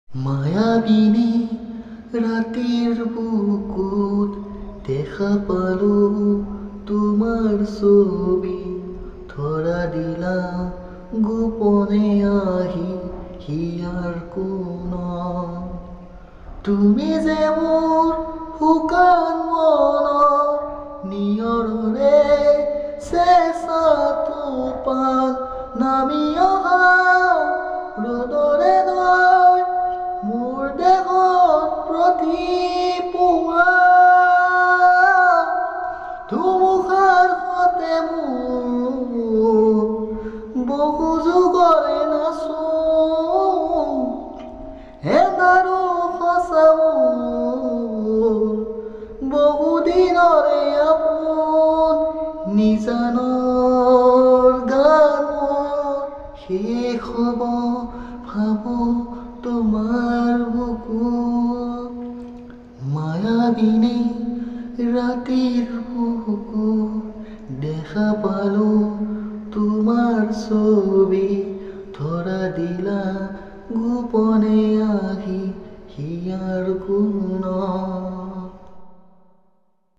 মায়াবিনী ৰাতেৰ বুকুত দেখা পালো তোমাৰ ছবি ধৰা দিলা গোপনে আহি হিয়াৰ কোন তুমি যে মোৰ শুকান মনৰ নিয়ৰৰে চেঁচাটো পাত নামি অহা ৰ'দৰে নয় মোৰ দেহত প্ৰতিপুৱা ধুমুহাৰ সতে মোৰ বহু যুগৰে নাচো এবাৰো সঁচা মোৰ বহুদিনৰে আপোন নিজানৰ গান মোৰ শেষ হ'ব ভাবো তোমাৰ বুকুত মায়াবিনী ৰাতিৰ বুকুত দেখা পালো তোমাৰ ছবি ধৰা দিলা গোপনে আহি হিয়াৰ কোন